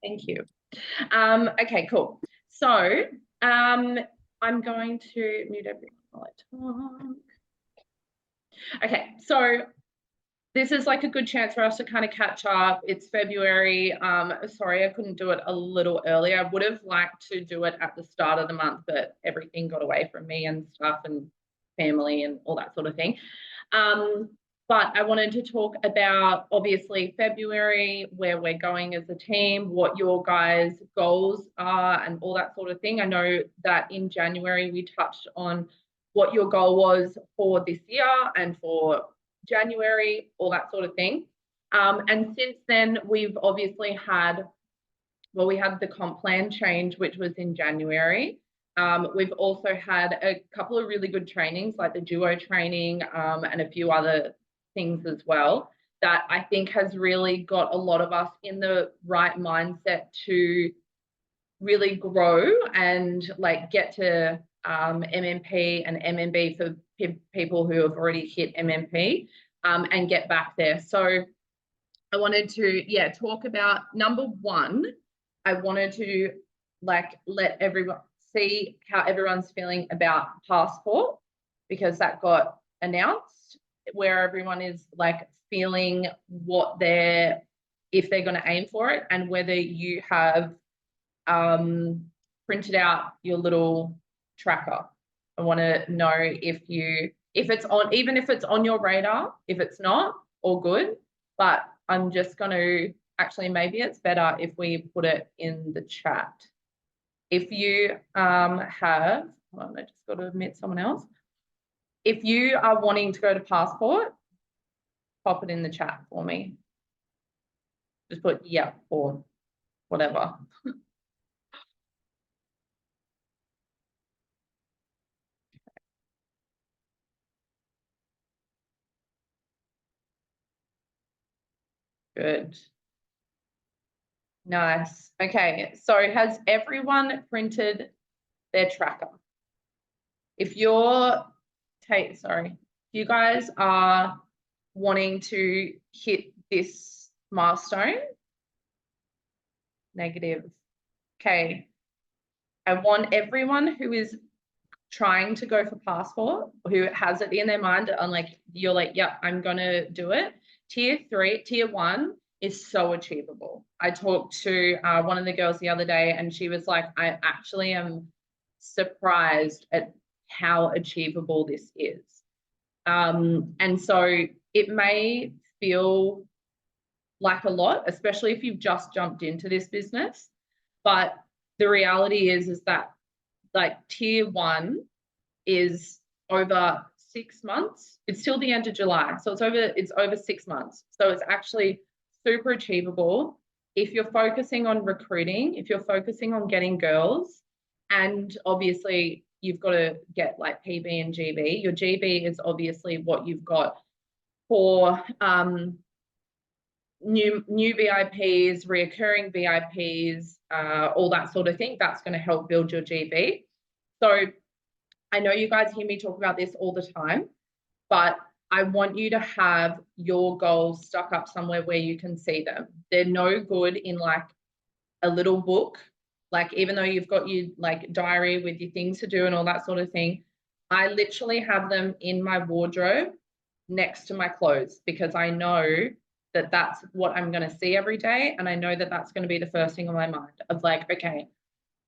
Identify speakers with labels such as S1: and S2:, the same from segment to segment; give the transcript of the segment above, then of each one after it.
S1: Thank you. Okay, cool. So I'm going to mute everyone while I talk. Okay, so this is like a good chance for us to kind of catch up. It's February. Sorry, I couldn't do it a little earlier. I would have liked to do it at the start of the month, but everything got away from me and stuff and family and all that sort of thing. But I wanted to talk about, obviously, February, where we're going as a team, what your guys' goals are and all that sort of thing. I know that in January, we touched on what your goal was for this year and for January, all that sort of thing. And since then, we've obviously had, well, we had the comp plan change, which was in January. We've also had a couple of really good trainings, like the duo training and a few other things as well, that I think has really got a lot of us in the right mindset to really grow and like get to MMP and MMB for people who have already hit MMP and get back there. So I wanted to, talk about number one. I wanted to like let everyone see how everyone's feeling about passport, because that got announced, where everyone is like feeling what if they're going to aim for it, and whether you have printed out your little tracker. I want to know if it's on, even if it's on your radar. If it's not, all good. But I'm just going to, actually, maybe it's better if we put it in the chat. If you have, hold on, I just got to admit someone else. If you are wanting to go to passport, pop it in the chat for me. Just put yeah or whatever. Good. Nice. Okay, so has everyone printed their tracker? If you're, if you guys are wanting to hit this milestone, negative. Okay, I want everyone who is trying to go for passport, who has it in their mind, and like you're like, yeah, I'm gonna do it. Tier 1 is so achievable. I talked to one of the girls the other day, and she was like, I actually am surprised at how achievable this is. And so it may feel like a lot, especially if you've just jumped into this business. But the reality is that like tier 1 is over 6 months. It's till the end of July. So it's over 6 months. So it's actually super achievable if you're focusing on recruiting, if you're focusing on getting girls, and obviously you've got to get like PB and GB. Your GB is obviously what you've got for new VIPs, reoccurring VIPs, all that sort of thing. That's going to help build your GB. So I know you guys hear me talk about this all the time, but I want you to have your goals stuck up somewhere where you can see them. They're no good in like a little book. Like, even though you've got your like diary with your things to do and all that sort of thing, I literally have them in my wardrobe next to my clothes, because I know that that's what I'm going to see every day. And I know that that's going to be the first thing on my mind of like, okay,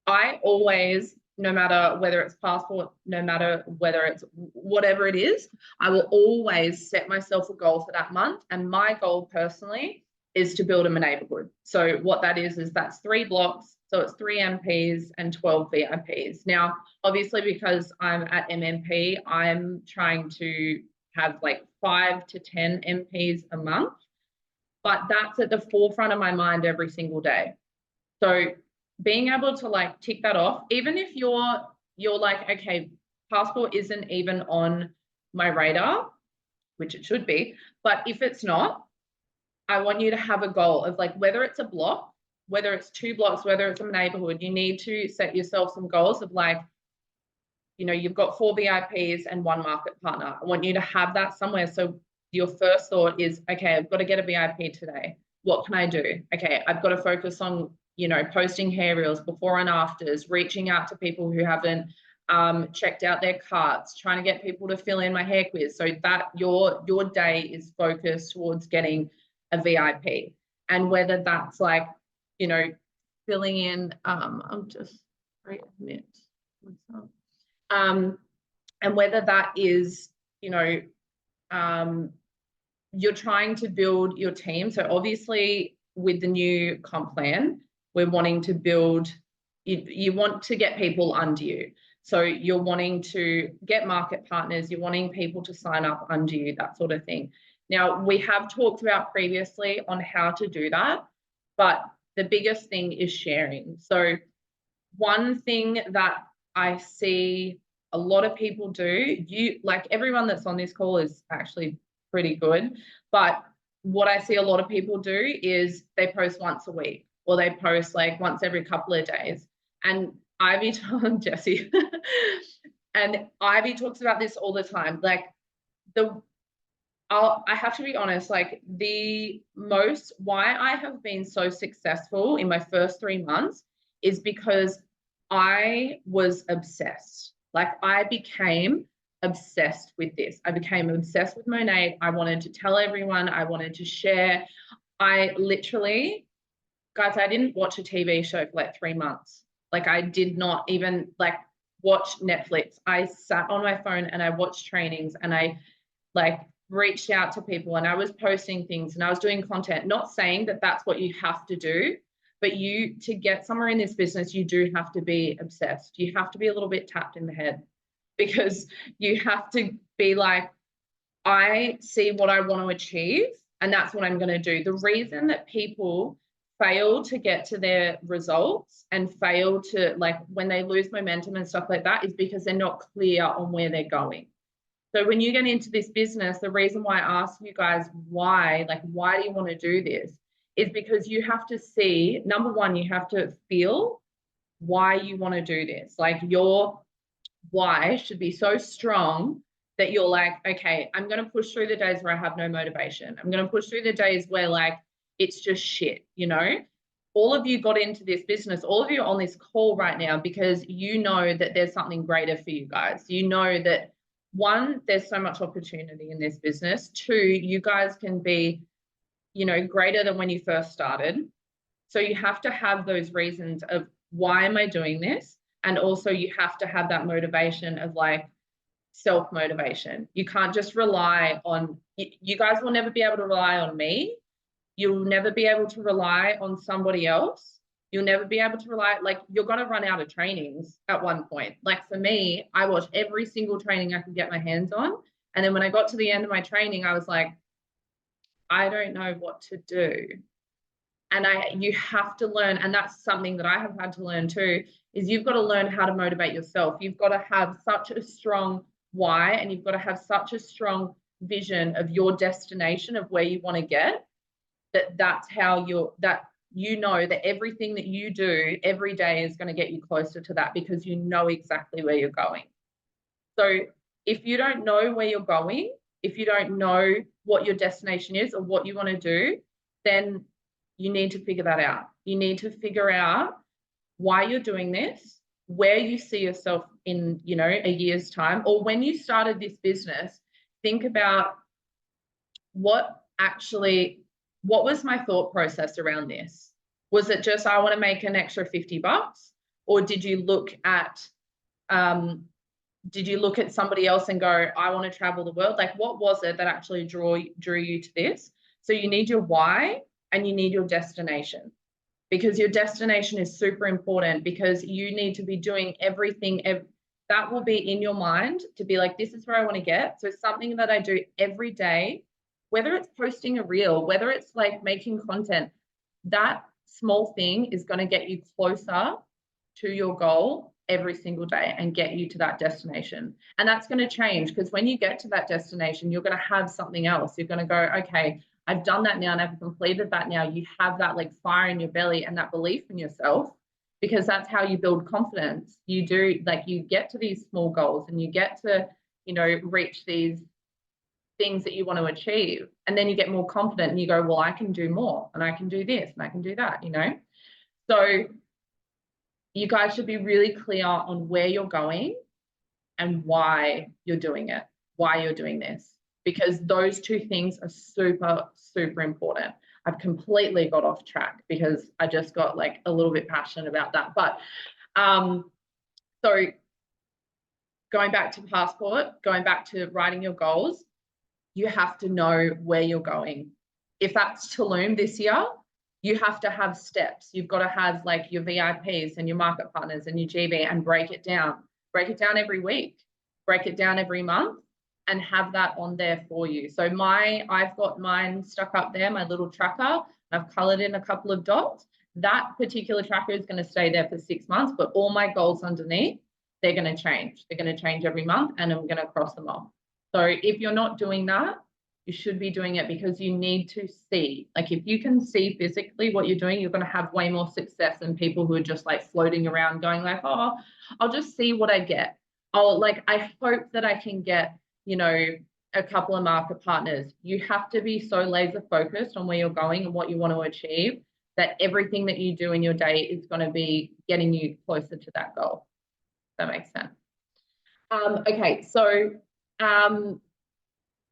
S1: I always, no matter whether it's passport, no matter whether it's whatever it is, I will always set myself a goal for that month. And my goal personally is to build a neighborhood. So what that is that's 3 blocks. So it's 3 MPs and 12 VIPs. Now, obviously, because I'm at MMP, I'm trying to have like 5 to 10 MPs a month, but that's at the forefront of my mind every single day. So being able to like tick that off, even if you're like, okay, passport isn't even on my radar, which it should be, but if it's not, I want you to have a goal of like, whether it's a block, whether it's 2 blocks, whether it's a neighborhood, you need to set yourself some goals of like, you know, you've got 4 VIPs and 1 market partner. I want you to have that somewhere. So your first thought is, okay, I've got to get a VIP today. What can I do? Okay, I've got to focus on you know, posting hair reels, before and afters, reaching out to people who haven't checked out their carts, trying to get people to fill in my hair quiz, so that your day is focused towards getting a VIP. And whether that's like, you know, filling in, I'll just readmit myself. And whether that is, you know, you're trying to build your team. So obviously with the new comp plan, we're wanting to build, you want to get people under you. So you're wanting to get market partners, you're wanting people to sign up under you, that sort of thing. Now, we have talked about previously on how to do that, but the biggest thing is sharing. So one thing that I see a lot of people do, like everyone that's on this call is actually pretty good, but what I see a lot of people do is they post once a week, or they post like once every couple of days. And Ivy told Jessie, and Ivy talks about this all the time. Like I have to be honest, like why I have been so successful in my first 3 months is because I was obsessed. Like I became obsessed with this. I became obsessed with Monat. I wanted to tell everyone, I wanted to share. I literally, guys, I didn't watch a TV show for like 3 months. Like I did not even like watch Netflix. I sat on my phone and I watched trainings, and I like reached out to people, and I was posting things and I was doing content, not saying that that's what you have to do, but to get somewhere in this business, you do have to be obsessed. You have to be a little bit tapped in the head, because you have to be like, I see what I want to achieve, and that's what I'm going to do. The reason that people fail to get to their results and fail to, like, when they lose momentum and stuff like that, is because they're not clear on where they're going. So when you get into this business, the reason why I ask you guys why do you want to do this, is because you have to see, number one, you have to feel why you want to do this. Like your why should be so strong that you're like, okay, I'm going to push through the days where I have no motivation. I'm going to push through the days where like it's just shit, you know? All of you got into this business, all of you are on this call right now because you know that there's something greater for you guys. You know that, one, there's so much opportunity in this business. Two, you guys can be, you know, greater than when you first started. So you have to have those reasons of, why am I doing this? And also you have to have that motivation of like self-motivation. You can't just rely on, you guys will never be able to rely on me. You'll never be able to rely on somebody else. You'll never be able to rely, like you're going to run out of trainings at one point. Like for me, I watched every single training I could get my hands on. And then when I got to the end of my training, I was like, I don't know what to do. And you have to learn, and that's something that I have had to learn too, is you've got to learn how to motivate yourself. You've got to have such a strong why, and you've got to have such a strong vision of your destination, of where you want to get, that's how you know that everything that you do every day is going to get you closer to that, because you know exactly where you're going. So if you don't know where you're going, if you don't know what your destination is or what you want to do, then you need to figure that out. You need to figure out why you're doing this, where you see yourself in, you know, a year's time, or when you started this business. Think about what was my thought process around this? Was it just, I want to make an extra $50? Or did you look at somebody else and go, I want to travel the world? Like, what was it that actually drew you to this? So you need your why and you need your destination, because your destination is super important, because you need to be doing everything that will be in your mind to be like, this is where I want to get. So something that I do every day, whether it's posting a reel, whether it's like making content, that small thing is going to get you closer to your goal every single day and get you to that destination. And that's going to change, because when you get to that destination, you're going to have something else. You're going to go, okay, I've done that now and I've completed that now. You have that like fire in your belly and that belief in yourself, because that's how you build confidence. You do, like, you get to these small goals and you get to, you know, reach these things that you want to achieve, and then you get more confident and you go, well, I can do more, and I can do this and I can do that, you know. So you guys should be really clear on where you're going and why you're doing it, why you're doing this, because those two things are super, super important. I've completely got off track because I just got like a little bit passionate about that. But so going back to passport, going back to writing your goals, you have to know where you're going. If that's Tulum this year, you have to have steps. You've got to have like your VIPs and your market partners and your GB and break it down. Break it down every week, break it down every month, and have that on there for you. So I've got mine stuck up there, my little tracker. I've colored in a couple of dots. That particular tracker is going to stay there for 6 months, but all my goals underneath, they're going to change. They're going to change every month, and I'm going to cross them off. So if you're not doing that, you should be doing it because you need to see. Like if you can see physically what you're doing, you're going to have way more success than people who are just like floating around going like, oh, I'll just see what I get. Oh, like I hope that I can get, you know, a couple of market partners. You have to be so laser focused on where you're going and what you want to achieve that everything that you do in your day is going to be getting you closer to that goal. If that makes sense. Okay, so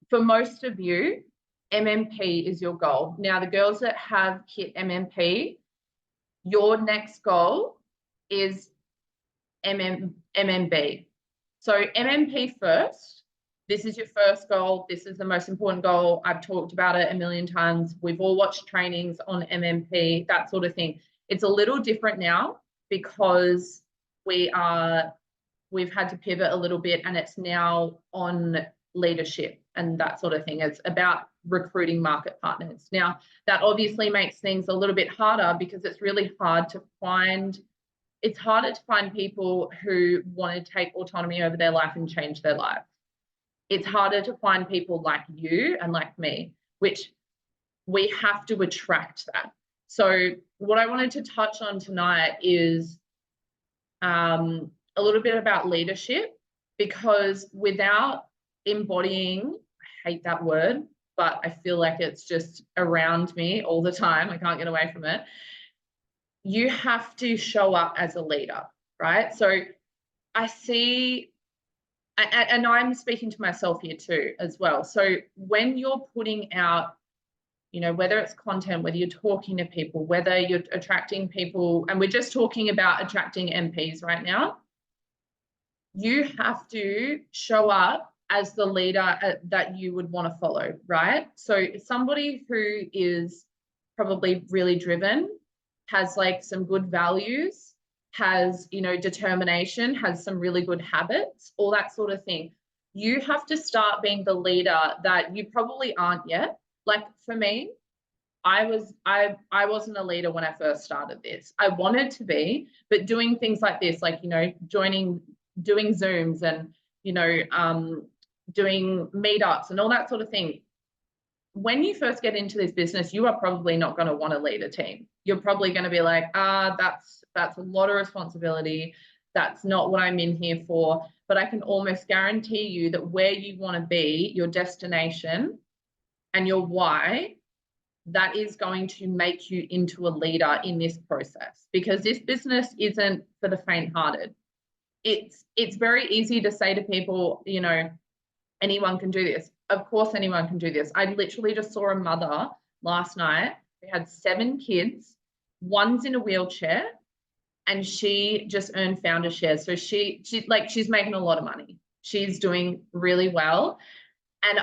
S1: for most of you, MMP is your goal. Now, the girls that have hit MMP, your next goal is MMB. So MMP first. This is your first goal. This is the most important goal. I've talked about it a million times. We've all watched trainings on MMP, that sort of thing. It's a little different now because we've had to pivot a little bit, and it's now on leadership and that sort of thing. It's about recruiting market partners. Now, that obviously makes things a little bit harder because it's really hard to find, it's harder to find people who want to take autonomy over their life and change their life. It's harder to find people like you and like me, which we have to attract that. So what I wanted to touch on tonight is a little bit about leadership, because without embodying, I hate that word, but I feel like it's just around me all the time. I can't get away from it. You have to show up as a leader, right? So I see, and I'm speaking to myself here too as well. So when you're putting out, you know, whether it's content, whether you're talking to people, whether you're attracting people, and we're just talking about attracting MPs right now, you have to show up as the leader that you would want to follow, right? So somebody who is probably really driven, has like some good values, has, you know, determination, has some really good habits, all that sort of thing. You have to start being the leader that you probably aren't yet. Like for me, I wasn't a leader when I first started this. I wanted to be, but doing things like this, like, you know, doing Zooms and, you know, doing meetups and all that sort of thing. When you first get into this business, you are probably not going to want to lead a team. You're probably going to be like, that's a lot of responsibility. That's not what I'm in here for. But I can almost guarantee you that where you want to be, your destination and your why, that is going to make you into a leader in this process, because this business isn't for the faint-hearted. It's very easy to say to people, you know, anyone can do this. Of course anyone can do this. I literally just saw a mother last night who had 7 kids, one's in a wheelchair, and she just earned founder shares. So she's making a lot of money. She's doing really well. And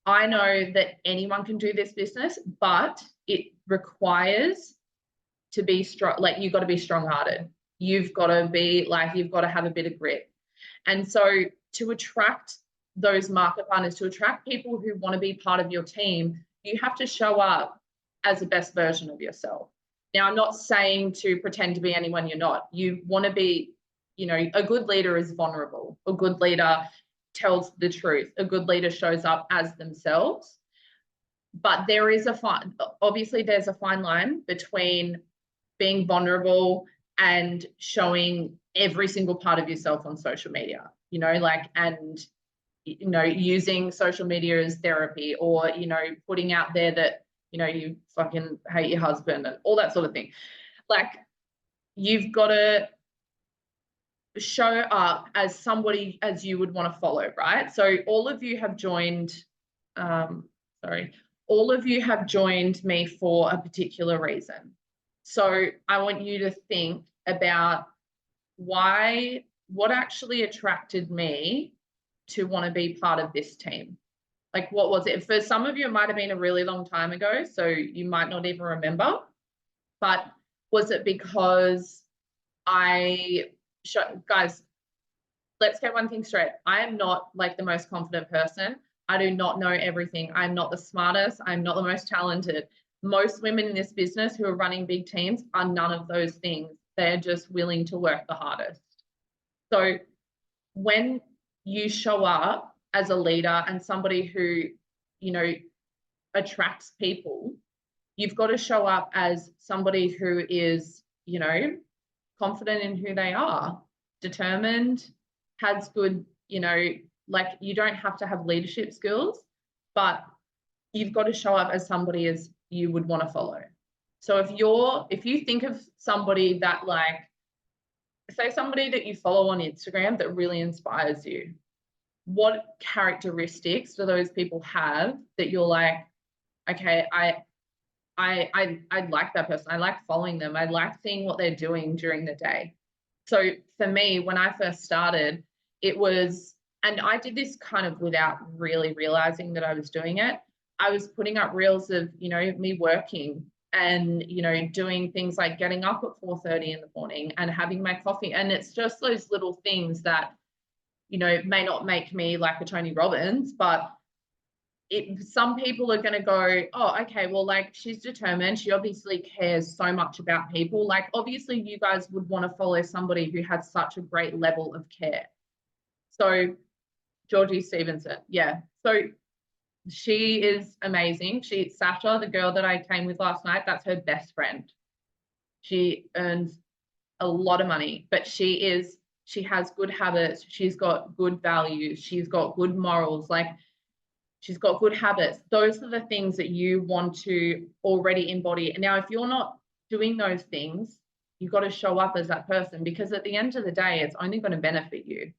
S1: I know that anyone can do this business, but it requires to be strong. Like, you've got to be strong-hearted. You've got to be like, you've got to have a bit of grit. And so to attract those market partners, to attract people who want to be part of your team, you have to show up as the best version of yourself. Now, I'm not saying to pretend to be anyone you're not. You want to be, you know, a good leader is vulnerable. A good leader tells the truth. A good leader shows up as themselves. But there is obviously there's a fine line between being vulnerable and showing every single part of yourself on social media, you know, like, and, you know, using social media as therapy, or, you know, putting out there that, you know, you fucking hate your husband and all that sort of thing. Like, you've got to show up as somebody as you would want to follow, right? So all of you have joined, all of you have joined me for a particular reason. So I want you to think about what actually attracted me to want to be part of this team. Like, what was it? For some of you, it might have been a really long time ago, so you might not even remember. But was it because guys, let's get one thing straight. I am not like the most confident person. I do not know everything. I'm not the smartest. I'm not the most talented. Most women in this business who are running big teams are none of those things. They're just willing to work the hardest. So when you show up as a leader and somebody who, you know, attracts people, you've got to show up as somebody who is, you know, confident in who they are, determined, has good, you know, like, you don't have to have leadership skills, but you've got to show up as somebody as you would want to follow. So if you think of somebody that, like, say somebody that you follow on Instagram that really inspires you, what characteristics do those people have that you're like, okay, I like that person. I like following them. I like seeing what they're doing during the day. So for me, when I first started, it was, and I did this kind of without really realizing that I was doing it. I was putting up reels of, you know, me working and, you know, doing things like getting up at 4:30 in the morning and having my coffee. And it's just those little things that, you know, may not make me like a Tony Robbins, but some people are going to go, oh, okay, well, like, she's determined. She obviously cares so much about people. Like, obviously you guys would want to follow somebody who has such a great level of care. So Georgie Stevenson, yeah. So she is amazing. Sasha, the girl that I came with last night, that's her best friend. She earns a lot of money, but she has good habits. She's got good values. She's got good morals. Like, she's got good habits. Those are the things that you want to already embody. Now, if you're not doing those things, you've got to show up as that person, because at the end of the day, it's only going to benefit you.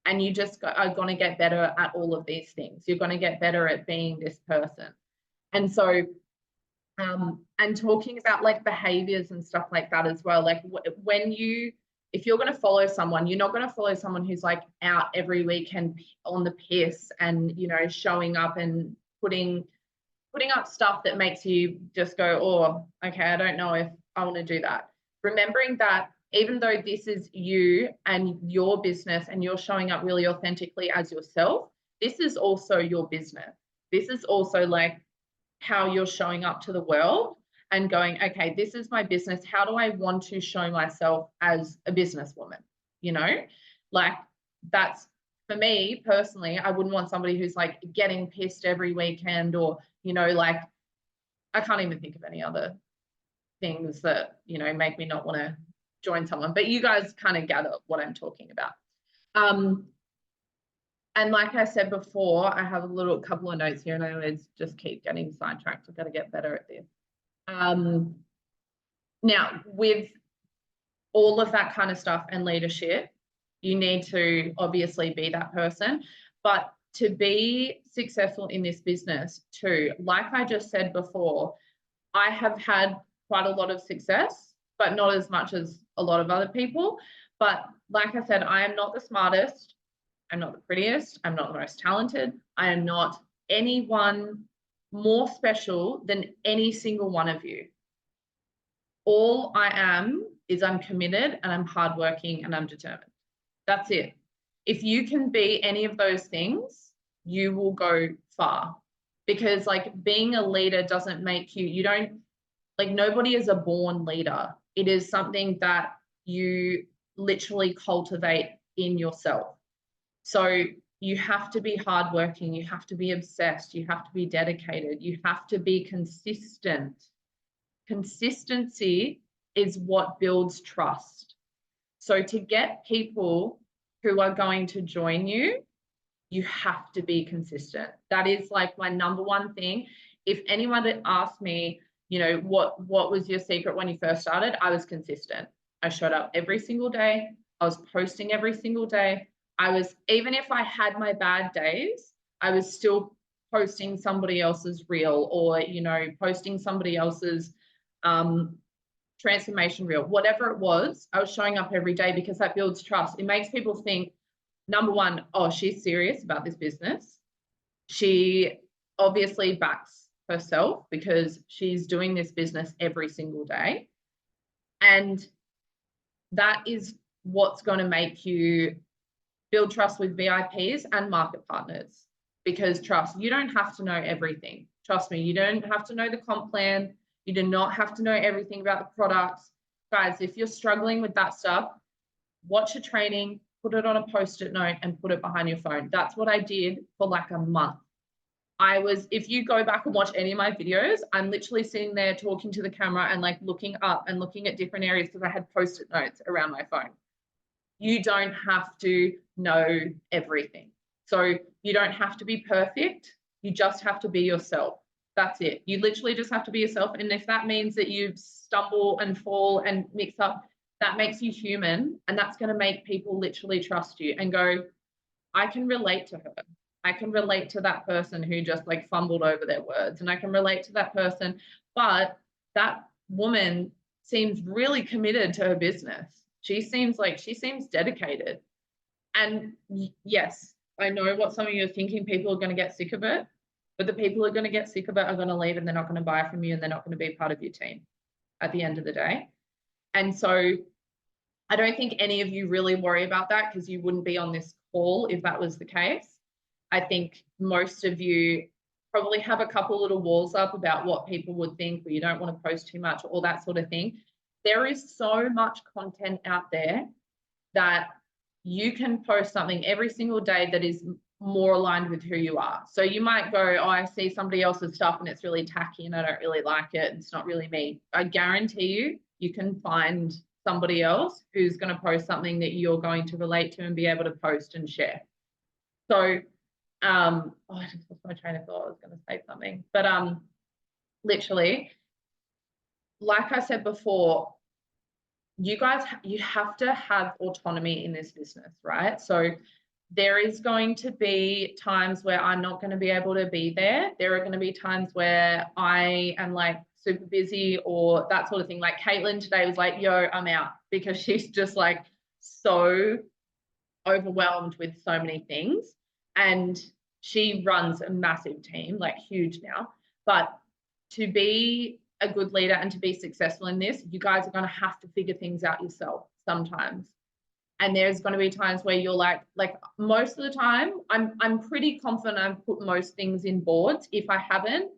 S1: And you just are going to get better at all of these things. You're going to get better at being this person. And so, and talking about like behaviors and stuff like that as well. Like, if you're going to follow someone, you're not going to follow someone who's like out every weekend on the piss and, you know, showing up and putting up stuff that makes you just go, oh, okay, I don't know if I want to do that. Remembering that even though this is you and your business and you're showing up really authentically as yourself, this is also your business. This is also like how you're showing up to the world and going, okay, this is my business. How do I want to show myself as a businesswoman? You know, like, that's, for me personally, I wouldn't want somebody who's like getting pissed every weekend, or, you know, like, I can't even think of any other things that, you know, make me not want to join someone, but you guys kind of gather what I'm talking about. And like I said before, I have a couple of notes here, and I always just keep getting sidetracked. I've got to get better at this. Now, with all of that kind of stuff and leadership, you need to obviously be that person. But to be successful in this business too, like I just said before, I have had quite a lot of success, but not as much as a lot of other people. But like I said, I am not the smartest. I'm not the prettiest. I'm not the most talented. I am not anyone more special than any single one of you. All I am is I'm committed and I'm hardworking and I'm determined. That's it. If you can be any of those things, you will go far. Because like, being a leader doesn't make you don't, like, nobody is a born leader. It is something that you literally cultivate in yourself. So you have to be hardworking, you have to be obsessed, you have to be dedicated, you have to be consistent. Consistency is what builds trust. So to get people who are going to join you, you have to be consistent. That is like my number one thing. If anyone had asked me, you know, what was your secret when you first started, I was consistent. I showed up every single day. I was posting every single day. Even if I had my bad days, I was still posting somebody else's reel, or, you know, posting somebody else's transformation reel, whatever it was. I was showing up every day, because that builds trust. It makes people think, number one, oh, she's serious about this business. She obviously backs herself because she's doing this business every single day. And that is what's going to make you build trust with VIPs and market partners. Because trust, you don't have to know everything. Trust me, you don't have to know the comp plan. You do not have to know everything about the products. Guys, if you're struggling with that stuff, watch a training, put it on a post-it note and put it behind your phone. That's what I did for like a month. If you go back and watch any of my videos, I'm literally sitting there talking to the camera and like looking up and looking at different areas, because I had post-it notes around my phone. You don't have to know everything. So you don't have to be perfect. You just have to be yourself. That's it. You literally just have to be yourself. And if that means that you stumble and fall and mix up, that makes you human. And that's going to make people literally trust you and go, I can relate to her. I can relate to that person who just like fumbled over their words, and I can relate to that person. But that woman seems really committed to her business. She seems dedicated. And yes, I know what some of you are thinking. People are going to get sick of it, but the people who are going to get sick of it are going to leave, and they're not going to buy from you, and they're not going to be part of your team at the end of the day. And so I don't think any of you really worry about that, because you wouldn't be on this call if that was the case. I think most of you probably have a couple little walls up about what people would think, or you don't want to post too much, or all that sort of thing. There is so much content out there that you can post something every single day that is more aligned with who you are. So you might go, oh, I see somebody else's stuff and it's really tacky and I don't really like it. It's not really me. I guarantee you can find somebody else who's going to post something that you're going to relate to and be able to post and share. So I just lost my train of thought. I was going to say something, but literally, like I said before, you guys, you have to have autonomy in this business, right? So there is going to be times where I'm not going to be able to be there. There are going to be times where I am like super busy or that sort of thing. Like Caitlin today was like, yo, I'm out, because she's just like so overwhelmed with so many things. And she runs a massive team, like huge now. But to be a good leader and to be successful in this, you guys are going to have to figure things out yourself sometimes. And there's going to be times where you're like most of the time, I'm pretty confident I've put most things in boards. If I haven't,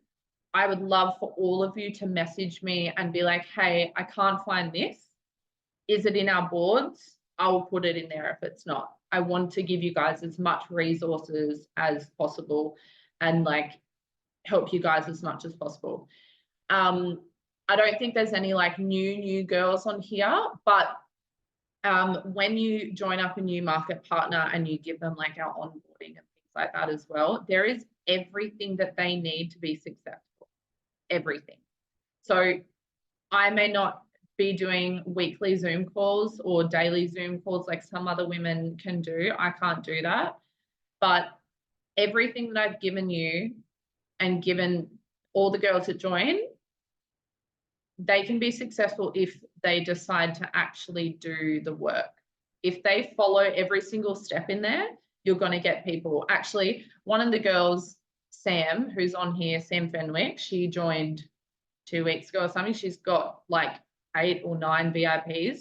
S1: I would love for all of you to message me and be like, hey, I can't find this. Is it in our boards? I will put it in there if it's not. I want to give you guys as much resources as possible and like help you guys as much as possible. I don't think there's any like new girls on here, but when you join up a new market partner and you give them like our onboarding and things like that as well, there is everything that they need to be successful, everything. So I may not be doing weekly Zoom calls or daily Zoom calls like some other women can do. I can't do that. But everything that I've given you and given all the girls that join, they can be successful if they decide to actually do the work. If they follow every single step in there, you're going to get people. Actually, one of the girls, Sam, who's on here, Sam Fenwick, she joined 2 weeks ago or something. She's got like 8 or 9 VIPs.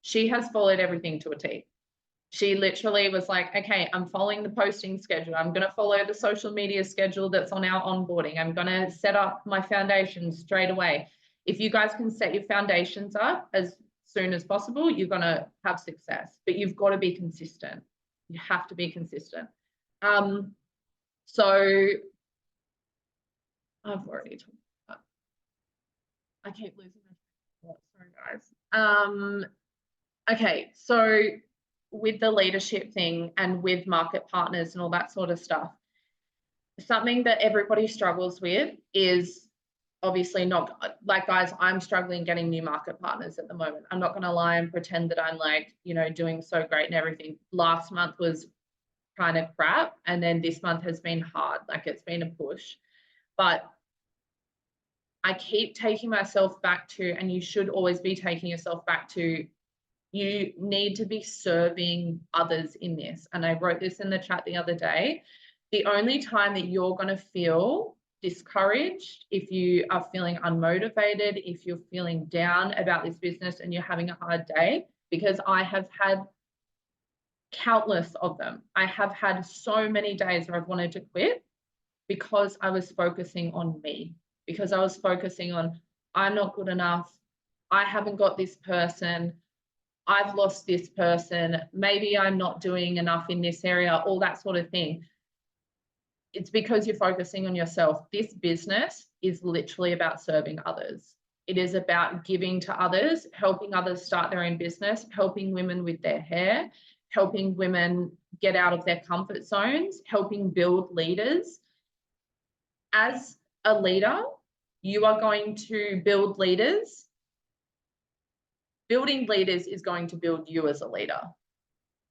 S1: She has followed everything to a T. She literally was like, okay, I'm following the posting schedule. I'm going to follow the social media schedule that's on our onboarding. I'm going to set up my foundations straight away. If you guys can set your foundations up as soon as possible, you're going to have success, but you've got to be consistent. You have to be consistent. So I've already talked about, I keep losing my thoughts, sorry guys. Okay, so with the leadership thing and with market partners and all that sort of stuff, something that everybody struggles with is obviously not like, guys, I'm struggling getting new market partners at the moment. I'm not going to lie and pretend that I'm like, you know, doing so great and everything. Last month was kind of crap. And then this month has been hard. Like, it's been a push, but I keep taking myself back to, and you should always be taking yourself back to, you need to be serving others in this. And I wrote this in the chat the other day. The only time that you're going to feel discouraged, if you are feeling unmotivated, if you're feeling down about this business and you're having a hard day, because I have had countless of them. I have had so many days where I've wanted to quit because I was focusing on me, because I was focusing on, I'm not good enough, I haven't got this person, I've lost this person, maybe I'm not doing enough in this area, all that sort of thing. It's because you're focusing on yourself. This business is literally about serving others. It is about giving to others, helping others start their own business, helping women with their hair, helping women get out of their comfort zones, helping build leaders. As a leader, you are going to build leaders. Building leaders is going to build you as a leader.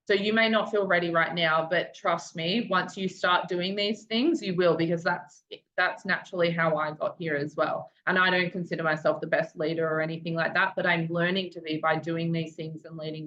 S1: So you may not feel ready right now, but trust me, once you start doing these things, you will, because that's naturally how I got here as well. And I don't consider myself the best leader or anything like that, but I'm learning to be by doing these things and leading